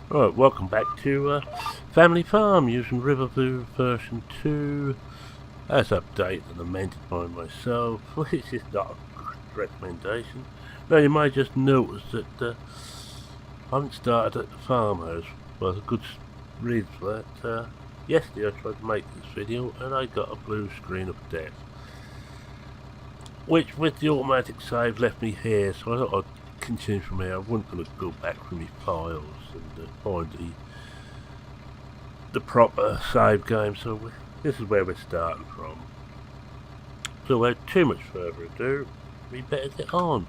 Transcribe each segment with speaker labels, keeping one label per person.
Speaker 1: Right, welcome back to Family Farm using Riverview version 2 as updated and amended by myself, which is not a good recommendation. Now you might just notice that I haven't started at the farmhouse. Well, there's a good reason for that. Yesterday I tried to make this video and I got a blue screen of death, which with the automatic save left me here, so I thought I'd continue from here. I wasn't going to go back through my files and find the proper save game, so this is where we're starting from. So without too much further ado, we better get on.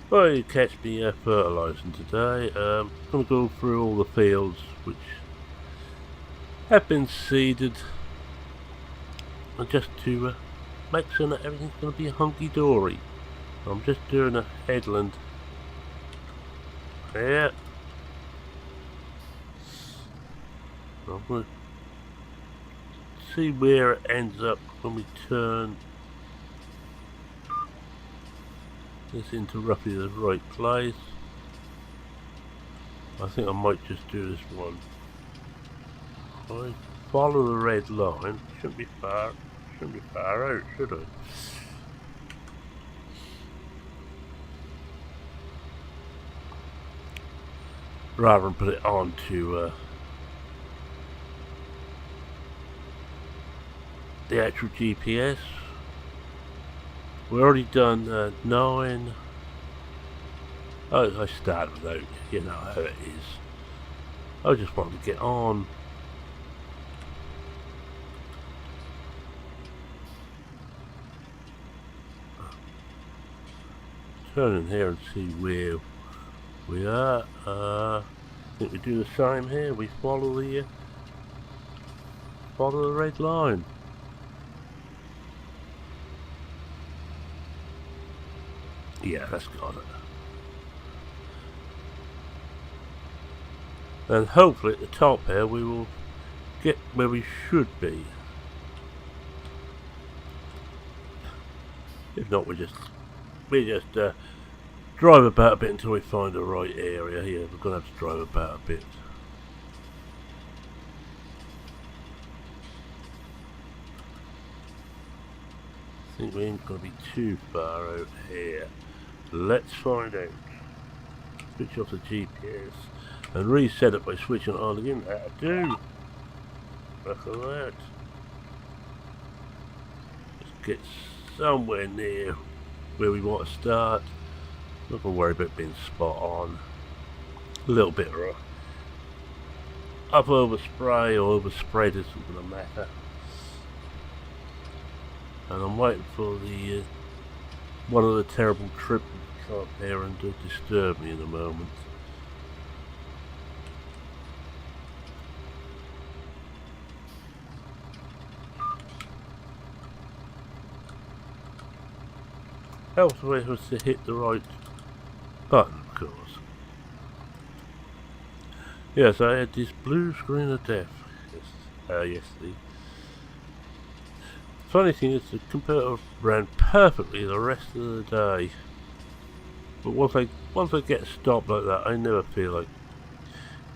Speaker 1: Well, you catch me fertilising today. I'm going to go through all the fields which have been seeded, and just to make sure that everything's going to be hunky-dory. I'm just doing a headland here. I'm going to see where it ends up when we turn this into roughly the right place. I think I might just do this one. I follow the red line. Shouldn't be far out, should I? Rather than put it onto the actual GPS. We've already done 9. Oh, I started without, you know how it is. I just wanted to get on. Turn in here and see where we are. I think we do the same here. We follow the red line. Yeah, that's got it. And hopefully at the top here we will get where we should be. If not, we just drive about a bit until we find the right area. Yeah, we're gonna have to drive about a bit. I think we ain't gonna be too far out here. Let's find out. Switch off the GPS and reset it by switching it on again. That'll do. Look at that. Let's get somewhere near where we want to start. Not gonna worry about being spot on. A little bit rough. Up overspray or overspread isn't gonna matter. And I'm waiting for the one of the terrible trippers to come up here and disturb me in a moment. Elsewhere was to hit the right button, of course. Yes, I had this blue screen of death yesterday. Funny thing is, the computer ran perfectly the rest of the day. But once I get stopped like that, I never feel like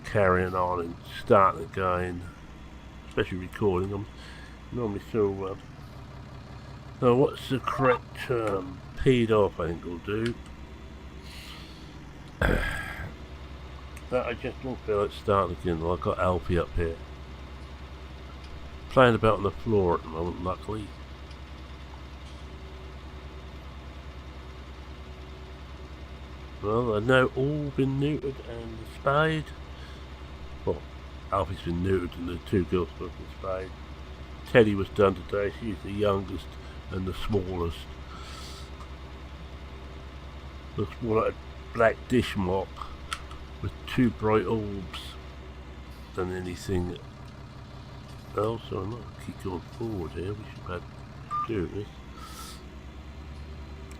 Speaker 1: carrying on and starting again, especially recording. I'm normally so. So what's the correct term? Peed off, I think will do. That I just don't feel like starting again. Well, I've got Alfie up here playing about on the floor at the moment, luckily. Well, they've now all been neutered and spayed. Well, Alfie's been neutered and the 2 girls have been spayed. Teddy was done today. She's the youngest and the smallest. Looks more like a black dish mop with 2 bright orbs than anything else. So I'm not going to keep going forward here. We should be able to do this.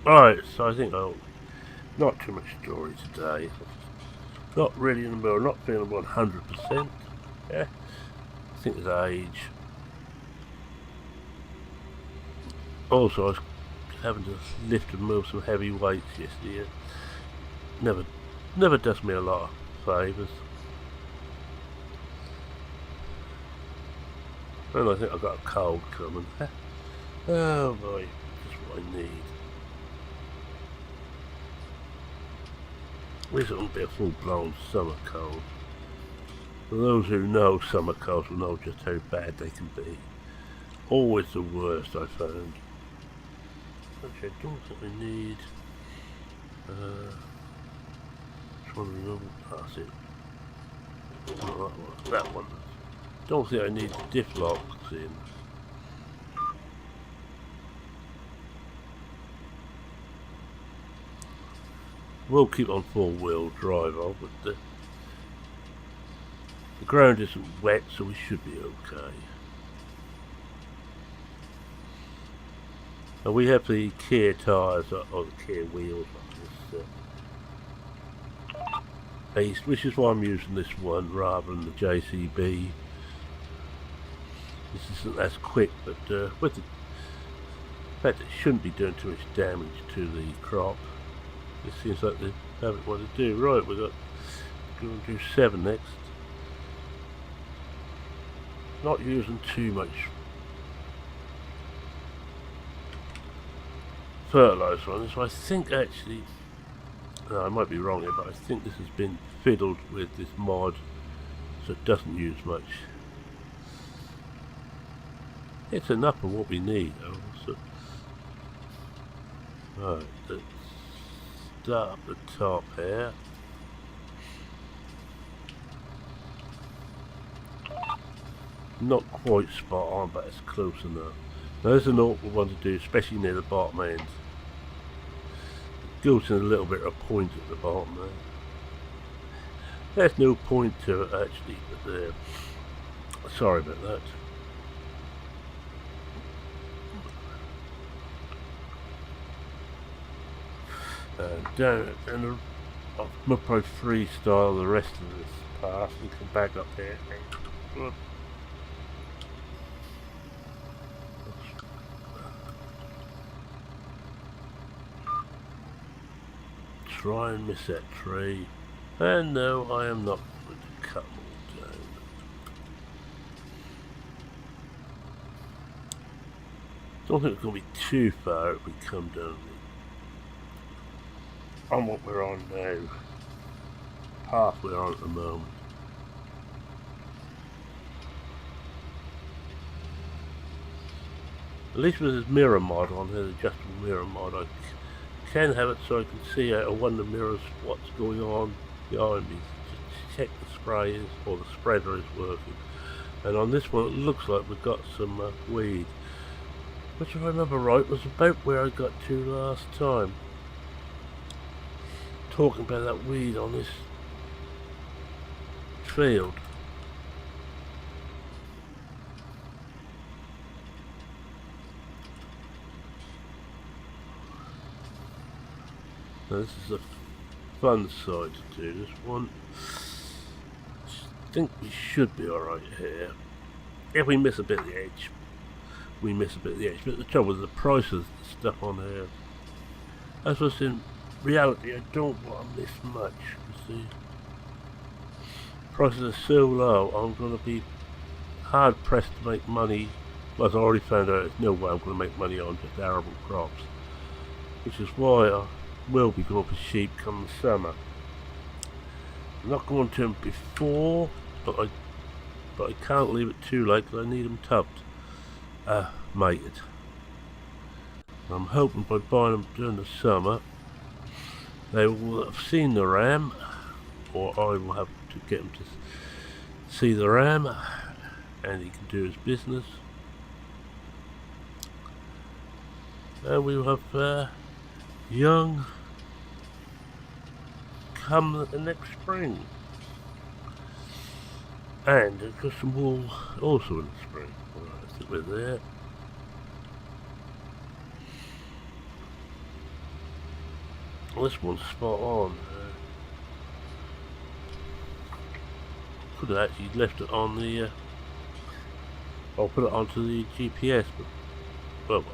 Speaker 1: Alright, so I think not too much story today. Not really in the middle, not feeling 100%. Yeah, I think it's age. Also, I was having to lift and move some heavy weights yesterday. It never does me a lot of favours. And I think I've got a cold coming. Oh boy, just what I need. At least it won't be a full-blown summer cold. For those who know summer colds will know just how bad they can be. Always the worst, I found. Actually, I don't think I need... trying to remember... That's it. Not that one. Don't think I need diff locks in. We'll keep on four-wheel drive on, but the ground isn't wet, so we should be okay. And we have the Kia tyres, or the Kia wheels on this beast, which is why I'm using this one rather than the JCB. This isn't as quick, but with the fact that it shouldn't be doing too much damage to the crop, it seems like they have it what to do. Right, we're going to do 7 next. Not using too much fertilizer on this. I think actually, I might be wrong here, but I think this has been fiddled with this mod, so it doesn't use much. It's enough for what we need, though. So, right, let's start at the top here. Not quite spot on, but it's close enough. Now, there's an awkward one to do, especially near the bottom end. It goes in a little bit of point at the bottom there. There's no point to it actually, but sorry about that. Down, and I'm going to probably freestyle the rest of this pass and come back up here. Try and miss that tree. And no, I am not going to cut them all down. Don't think it's going to be too far if we come down on what we're on now. Path we're on at the moment. At least with this mirror mod on here, the adjustable mirror mod, I can have it so I can see out of one of the mirrors what's going on behind me. Just check the spray is, or the spreader is working. And on this one it looks like we've got some weed, which if I remember right was about where I got to last time. Talking about that weed on this field. Now this is a fun side to do. This one, I think we should be alright here. If we miss a bit of the edge, we miss a bit of the edge. But the trouble is the price of the stuff on here. As I was in reality, I don't want to miss much. You see, prices are so low, I'm going to be hard pressed to make money. Well, as I already found out, there's no way I'm going to make money on just arable crops, which is why I will be going for sheep come the summer. I'm not going to them before, but I can't leave it too late because I need them tubbed, mated. I'm hoping by buying them during the summer, they will have seen the ram, or I will have to get them to see the ram, and he can do his business. And we will have young come the next spring. And there's got some wool also in the spring. I think we're there. This one's spot on. Could have actually left it on the I'll put it onto the GPS, but well.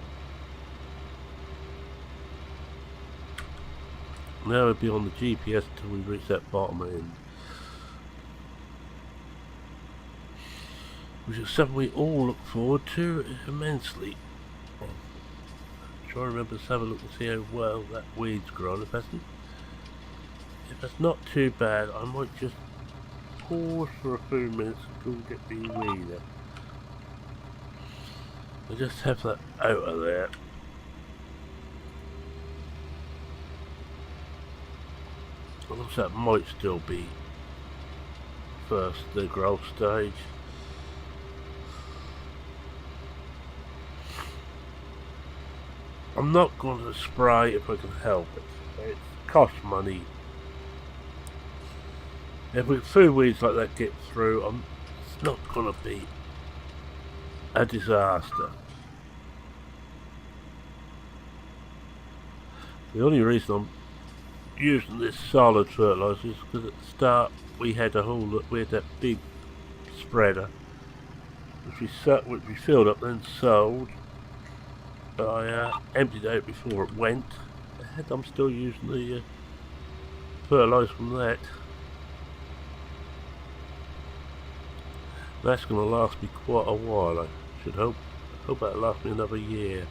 Speaker 1: Now we'll be on the GPS until we reach that bottom end. Which is something we all look forward to immensely. Try to remember to have a look and see how well that weed's grown. If that's not too bad, I might just pause for a few minutes and go get the weeder. I just have that out of there. It looks like it might still be the growth stage. I'm not going to spray if I can help it. It costs money. If food weeds like that get through, it's not going to be a disaster. The only reason I'm using this solid fertilizer is because at the start we had that big spreader which we filled up then sold. But I emptied out before it went, and I'm still using the fertilizer from that. That's going to last me quite a while, I should hope. I hope that'll last me another year.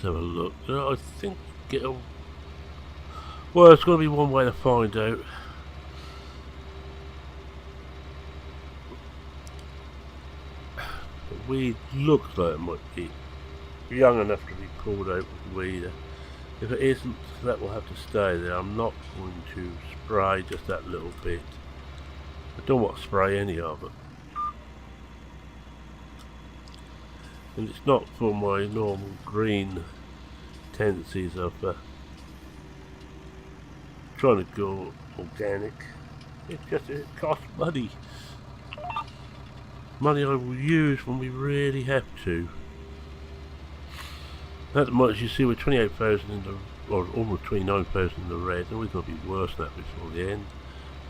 Speaker 1: Have a look. I think well, it's going to be one way to find out. The weed looks like it might be young enough to be pulled out with the weeder. If it isn't, that will have to stay there. I'm not going to spray just that little bit. I don't want to spray any of it. And it's not for my normal green tendencies of trying to go organic. It costs money. Money I will use when we really have to. At the moment, you see, we're 28,000 in the, or almost 29,000 in the red. It's always going to be worse than that before the end.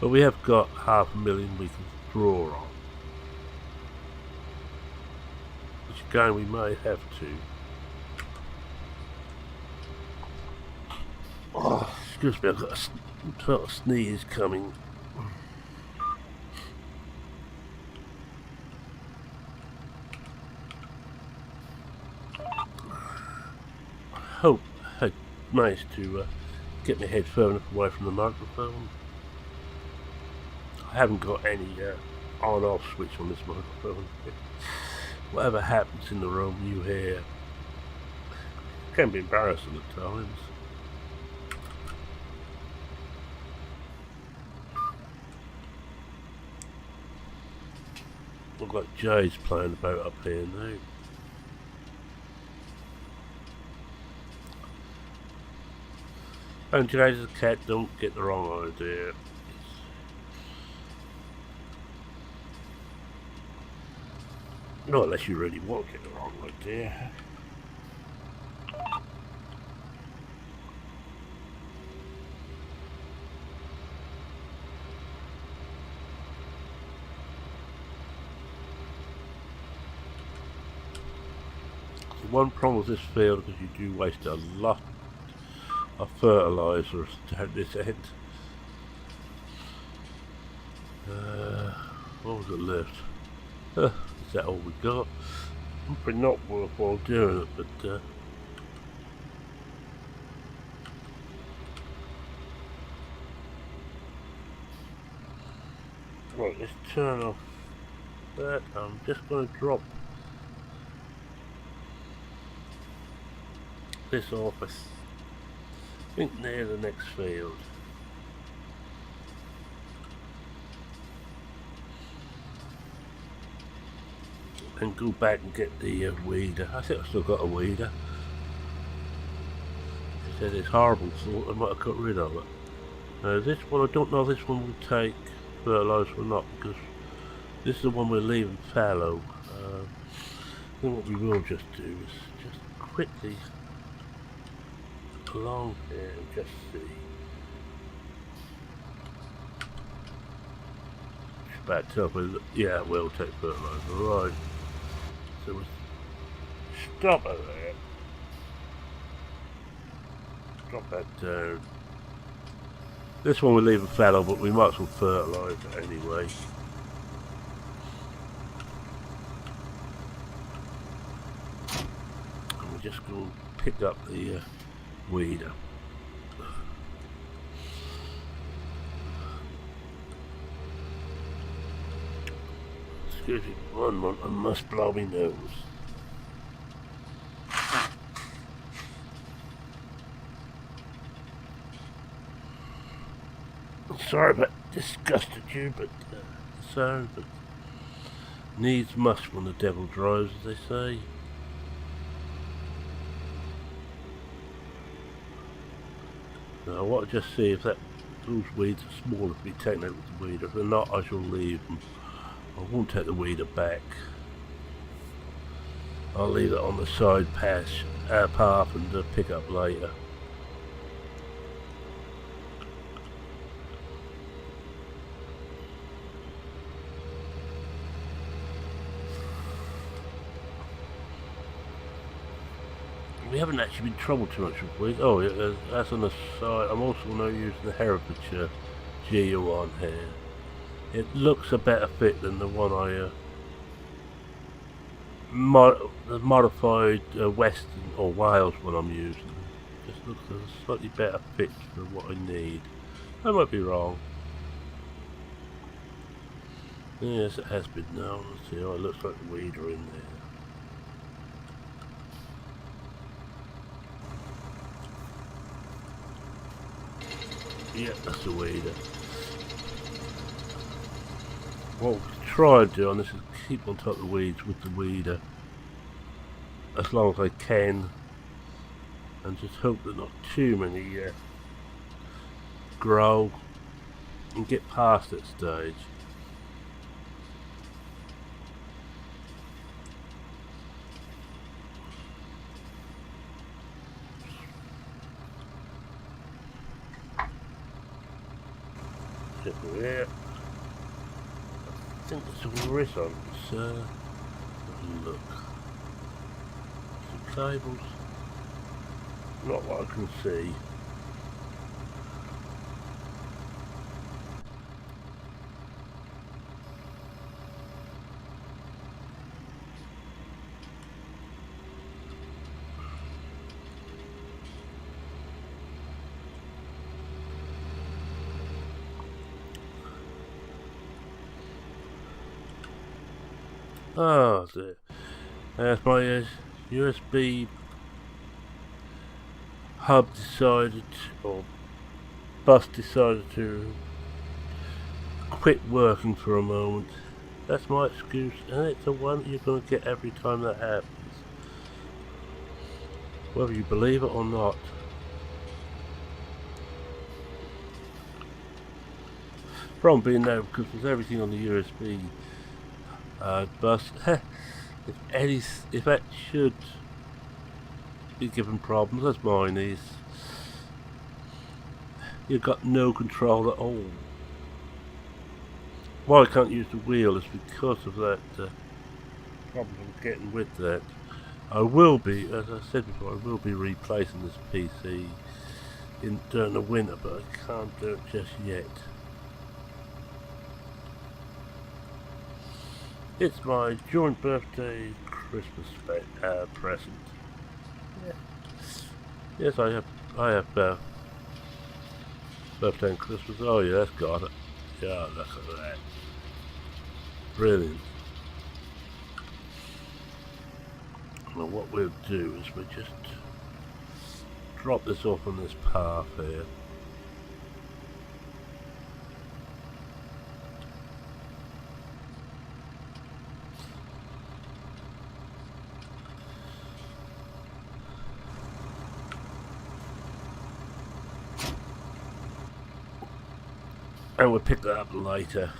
Speaker 1: But we have got 500,000 we can draw on. Again, we may have to. Oh, excuse me, I've got a sneeze coming. I hope I managed to get my head further enough away from the microphone. I haven't got any on-off switch on this microphone. Whatever happens in the room you hear. It can be embarrassing at times. Look like Jay's playing about up here now. And Jay's a cat, don't get the wrong idea. Not unless you really want to get the wrong idea. The one problem with this field is you do waste a lot of fertilizer at this end. What was it left? Is that all we got? Probably not worthwhile doing it, but right, let's turn off that. I'm just going to drop this off, I think near the next field. And go back and get the weeder. I think I've still got a weeder. I said it's horrible thought I might have got rid of it. This one, I don't know if this one will take fertiliser or not, because this is the one we're leaving fallow. Then what we will just do is just quickly along here and just see. It's about to tell me, yeah, it will take fertilizer, right. So we'll stop it there. Drop that down. This one we'll leave it fallow, but we might as well fertilise it anyway. And we're just going to pick up the weeder. Excuse me, one moment, I must blow my nose. Sorry about disgusted you, but sound, but needs must when the devil drives, as they say. Now I want to just see if those weeds are small enough to be taken out with the weeder. If they're not, I shall leave them. I won't take the weeder back. I'll leave it on the side path and pick up later. We haven't actually been troubled too much with weeds. Oh, yeah, that's on the side. I'm also now using the Herefordshire GU1 here. It looks a better fit than the one I the modified Western or Wales one I'm using. Just looks a slightly better fit for what I need. I might be wrong. Yes, it has been known. Let's see, oh, it looks like the weeder in there. Yeah, that's a weeder. What we'll try and do on this is keep on top of the weeds with the weeder as long as I can, and just hope that not too many grow and get past that stage. Yeah. I think there's some horizons. Look. Some cables. Not what I can see. Oh, there's my USB hub decided, or bus decided to quit working for a moment. That's my excuse, and it's the one you're going to get every time that happens. Whether you believe it or not. Problem being now, because there's everything on the USB bus. if that should be given problems, as mine is, you've got no control at all. Why I can't use the wheel is because of that problem I'm getting with that. I will be, as I said before, I will be replacing this PC during the winter, but I can't do it just yet. It's my joint birthday Christmas present. Yeah. Yes, I have birthday and Christmas. Oh yeah, that's got it. Yeah, look at that. Brilliant. Well, what we'll do is we just drop this off on this path here. And we'll pick that up later.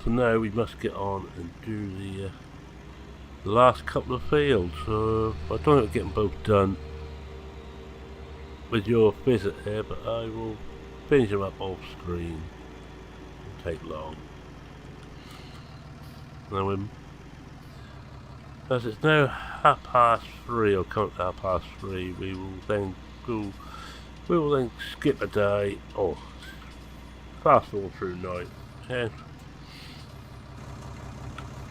Speaker 1: For now, we must get on and do the the last couple of fields. I don't think I'll get them both done with your visit here, but I will finish them up off screen. It won't take long. Now, as it's now 3:30, or come to 3:30, we will then skip a day, or fast forward through night. And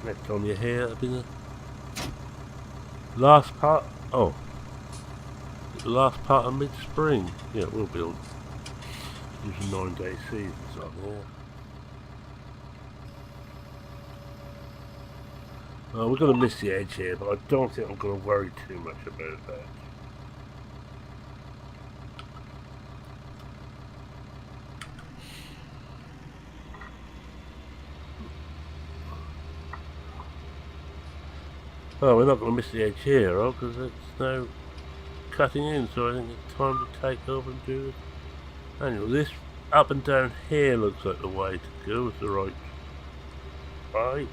Speaker 1: next time you're here, it'll be the last part. Oh, the last part of mid-spring. Yeah, we'll build using 9-day seasons on here. We're going to miss the edge here, but I don't think I'm going to worry too much about that. Oh, we're not going to miss the edge here, because it's now cutting in, so I think it's time to take over and do it. Anyway, this up and down here looks like the way to go. It's the right way.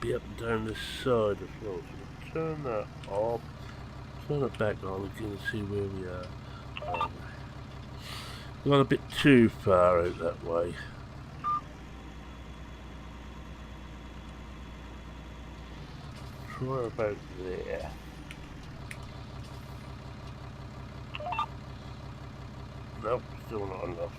Speaker 1: Be up and down this side as well, so we'll turn that off, turn it back on again and see where we are. We're not a bit too far out that way. Try about there. Nope, still not enough.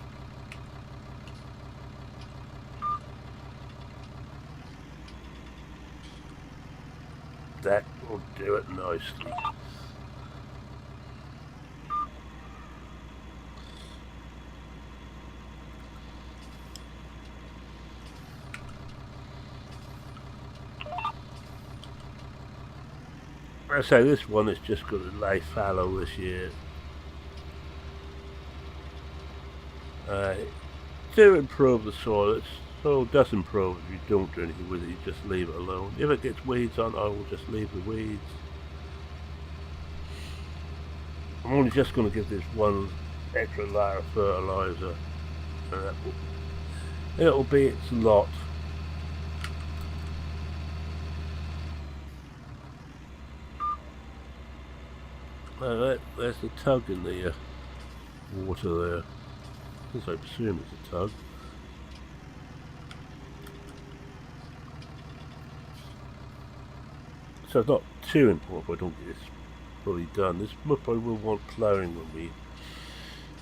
Speaker 1: That will do it nicely. I say this one is just going to lay fallow this year. To improve the soil, soil does improve if you don't do anything with it, you just leave it alone. If it gets weeds on, I will just leave the weeds. I'm only just going to give this one extra layer of fertiliser, and it'll be its lot. There's the tug in the water there. I presume it's a tug. So it's not too important if I don't get this fully done. This probably will want ploughing when we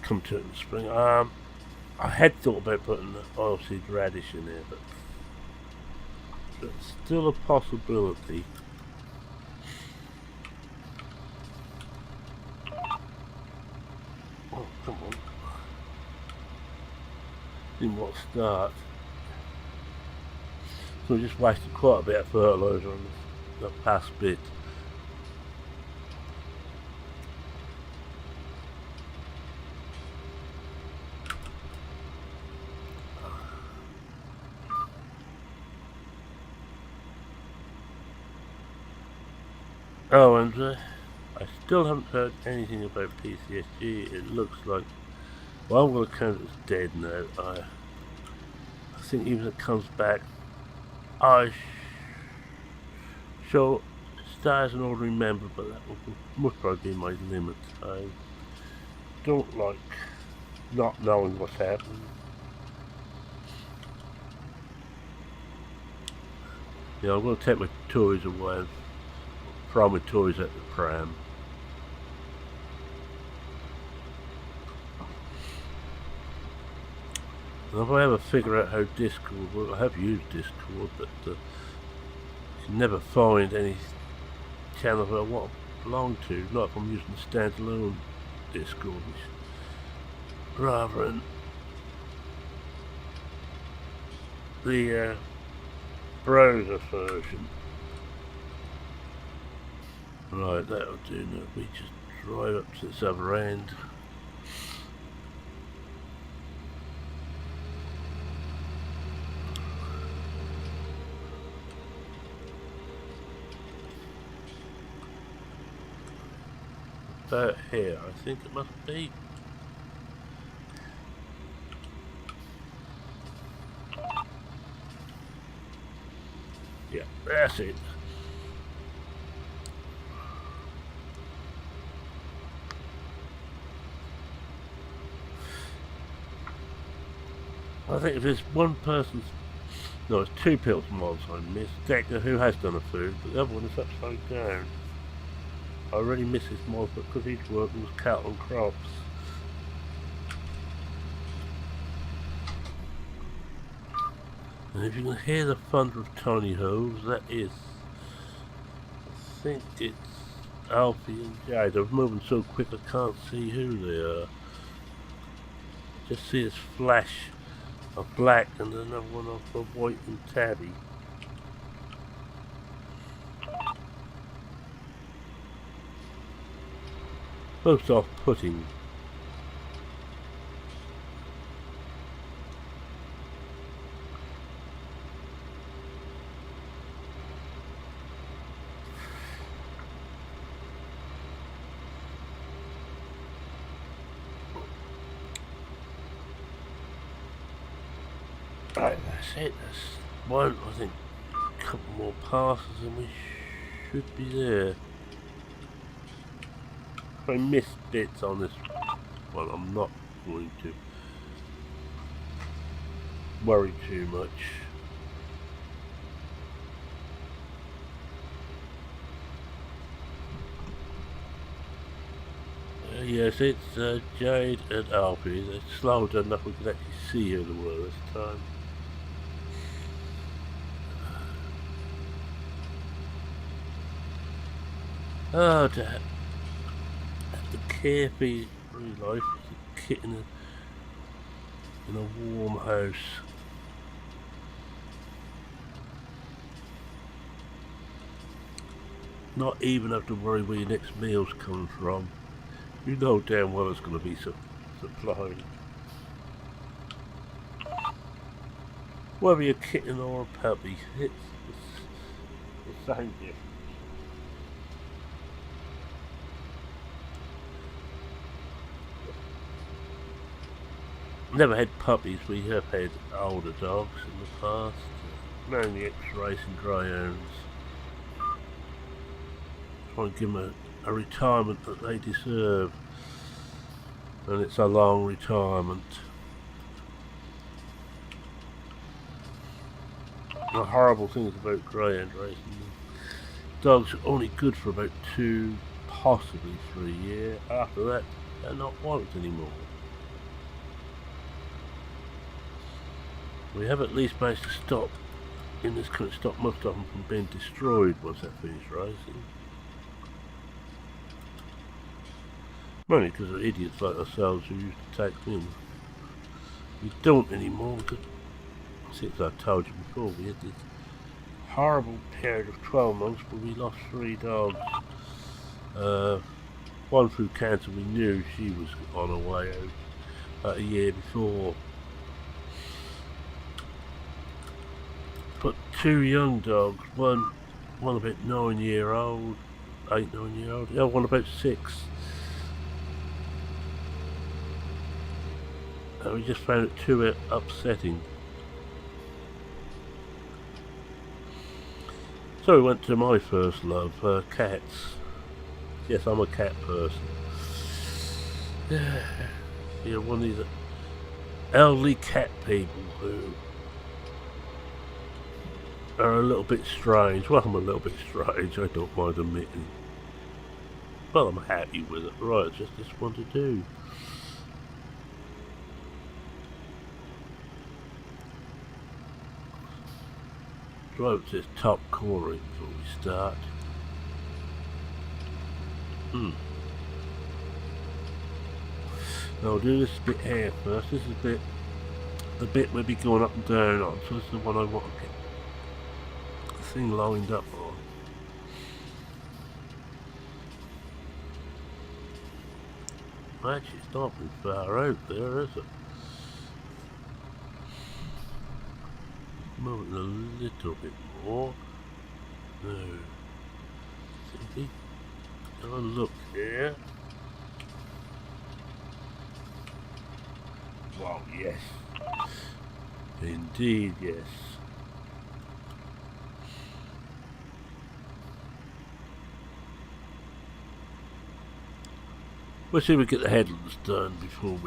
Speaker 1: come to it in the spring. I had thought about putting the oilseed radish in there, but it's still a possibility. Oh, come on. Didn't want to start. So we just wasted quite a bit of fertiliser on the past bit. Oh, and I still haven't heard anything about PCSG. It looks like, well, I'm going to count it as dead now. I think even if it comes back, I shall start as an ordinary member, but that will most probably be my limit. I don't like not knowing what's happening. Yeah, I'm going to take my toys away. Throw my toys at the pram. And if I ever figure out how Discord works, I have used Discord, but you can never find any channels that I want to belong to, not if I'm using the standalone Discord, which rather than the browser version. Right, that'll do. Now we just drive up to this other end. about here, I think it must be. Yeah, that's it. I think if there's one person's, no, it's two pills mods I missed. Decker, who has done a food, but the other one is upside down. I really miss his mod, but because he's working with cattle and crops. And if you can hear the thunder of tiny hooves, that is, I think it's Alfie and Jade. They're moving so quick I can't see who they are. Just see this flash of black and another one of white and tabby. Both off-putting. Right, that's it. That's one, I think, a couple more passes and we should be there. If I miss bits on this one, I'm not going to worry too much. Yes, it's Jade and Alfie. They're slowed enough we can actually see who they were this time. Oh, to have to care for your free life as a kitten in a warm house. Not even have to worry where your next meal's coming from. You know damn well it's going to be supplied. Whether you're a kitten or a puppy, it's the same difference. Never had puppies, we have had older dogs in the past, mainly X-race and greyhounds. Try and give them a retirement that they deserve, and it's a long retirement. The horrible things about greyhound racing, dogs are only good for about 2, possibly 3 years. After that, they're not wanted anymore. We have at least managed to stop, in this country, stop most of them from being destroyed once they finish racing. Mainly because of idiots like ourselves who used to take them in. We don't anymore because, since I told you before, we had this horrible period of 12 months where we lost 3 dogs. One through cancer, we knew she was on her way out about a year before. But 2 young dogs, one about 9-year-old, 8-9-year-old, the other one about 6. And we just found it too upsetting. So we went to my first love, cats. Yes, I'm a cat person. You're one of these elderly cat people who are a little bit strange. Well, I'm a little bit strange, I don't mind admitting. But I'm happy with it. Right, it's just this one to do. Right to this top corner before we start. Now I'll do this bit here first. This is the bit we'll be going up and down on, so this is the one I want to get the thing lined up on. Actually, it's not very far out there, is it? Move it a little bit more. No. Simply have a look here. Well, yes. Indeed, yes. We'll see if we get the headlands done before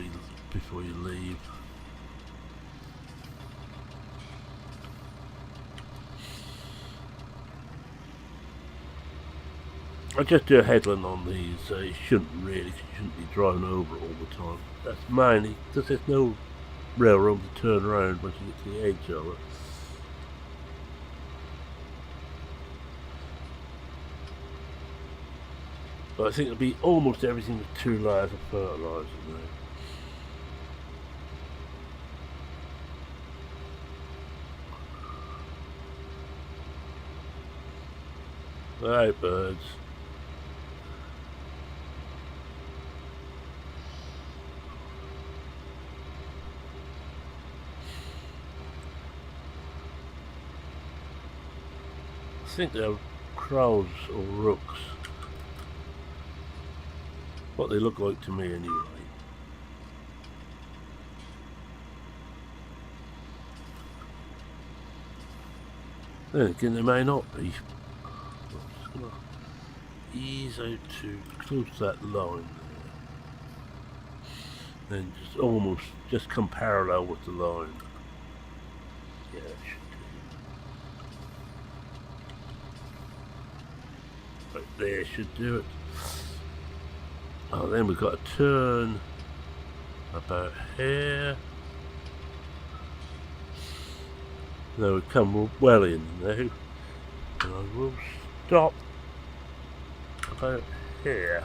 Speaker 1: you leave. I just do a headland on these. You shouldn't be driving over it all the time. That's mainly because there's no real room to turn around once you get to the edge of it. But I think it'll be almost everything with 2 layers of fertiliser now. Right, birds. I think they're crows or rooks. What they look like to me anyway. Then again, they may not be. I'm just going to ease out to close that line there. Then just come parallel with the line. Yeah, that should do. Right there should do it. Oh, then we've got to turn about here. Now we come well in now, and I will stop about here.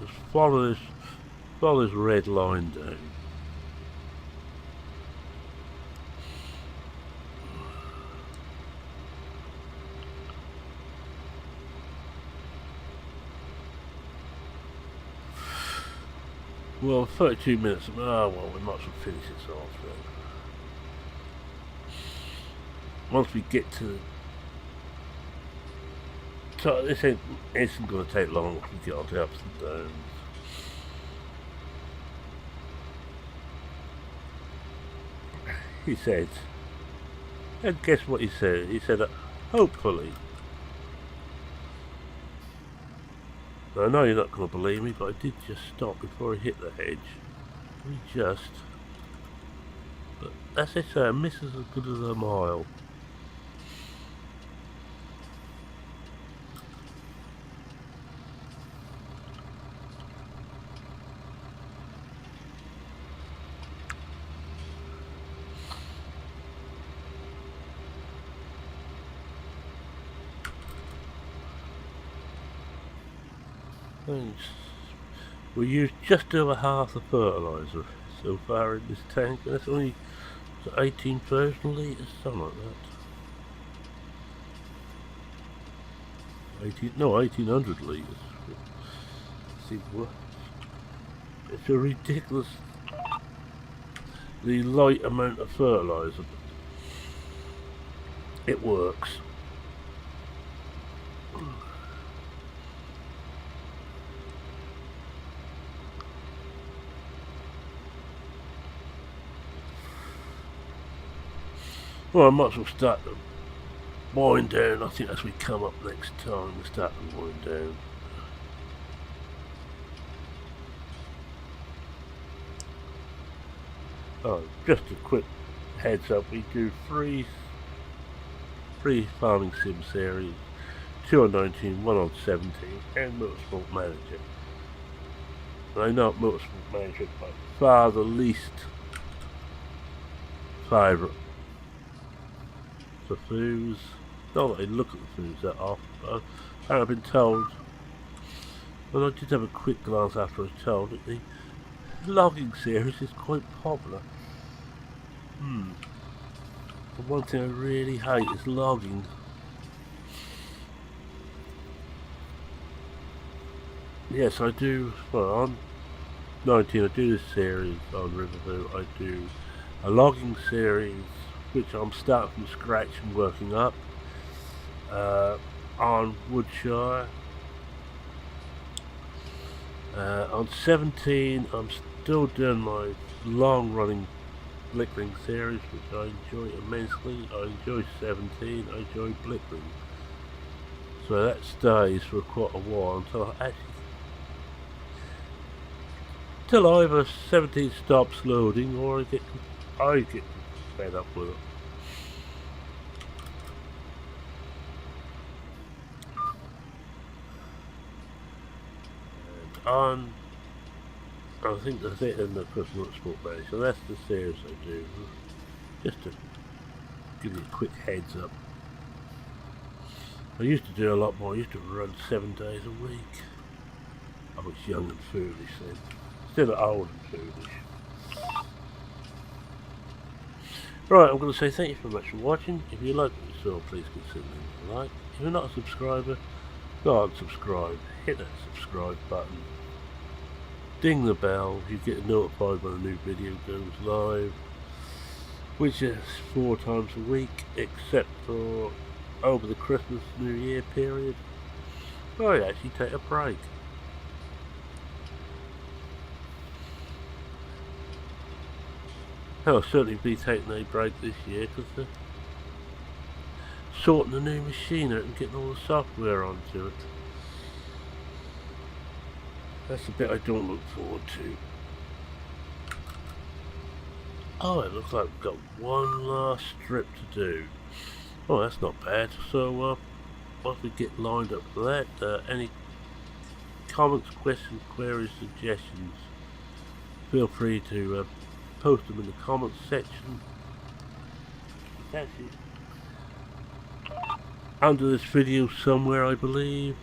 Speaker 1: Just follow this red line down. Well, 32 minutes. Oh, well, we might as well finish this off then. Once we get to this isn't going to take long once we get onto ups and downs. He said, and guess what he said? He said, hopefully. Now, I know you're not going to believe me, but I did just stop before I hit the hedge. But as they say, a miss is as good as a mile. We used just over half the fertiliser so far in this tank, and that's only 18,000 litres, something like that. 1800 litres. See what? It's a ridiculous, the light amount of fertiliser. It works. Well, I might as well start to wind down. I think as we come up next time, we'll start to wind down. Oh, just a quick heads up, we do three farming sim series, 2 on 19, 1 on 17, and Motorsport Manager. And I know Motorsport Manager by far the least favourite for foos. Not that I look at the foos that often, but I've been told, and I did have a quick glance after I was told, that the logging series is quite popular. The one thing I really hate is logging. Yes, I do. Well, on 19 I do this series on Riverview. I do a logging series which I'm starting from scratch and working up on Woodshire. On 17 I'm still doing my long running Blickring series, which I enjoy immensely. I enjoy 17, I enjoy Blickring. So that stays for quite a while until either 17 stops loading or I get fed up with it. And on, I think that's it in the Christmas Sport Bay. So that's the series I do, just to give you a quick heads up. I used to do a lot more. I used to run 7 days a week. I was young and foolish then. Still old and foolish. Right, I'm going to say thank you very much for watching. If you like what you saw, please consider leaving a like. If you're not a subscriber, go on subscribe. Hit that subscribe button. Ding the bell. You get notified when a new video goes live, which is 4 times a week, except for over the Christmas New Year period. I actually take a break. I'll certainly be taking a break this year because they're sorting the new machine out and getting all the software onto it. That's the bit I don't look forward to. Oh, it looks like we've got one last strip to do. Oh, that's not bad. So, once we get lined up for that, any comments, questions, queries, suggestions, feel free to post them in the comments section. That's it. Under this video somewhere, I believe.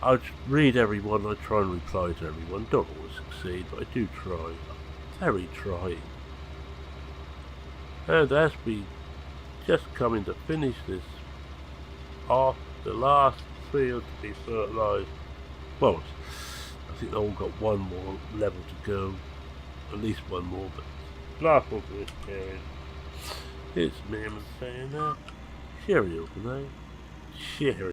Speaker 1: I read everyone, I try and reply to everyone. Don't always succeed, but I do try. I'm very trying. And as we just coming to finish this off, the last field to be fertilised, well, I think they've all got one more level to go, at least one more, but last one for this period. It's me saying cheerio for now. Cheerio.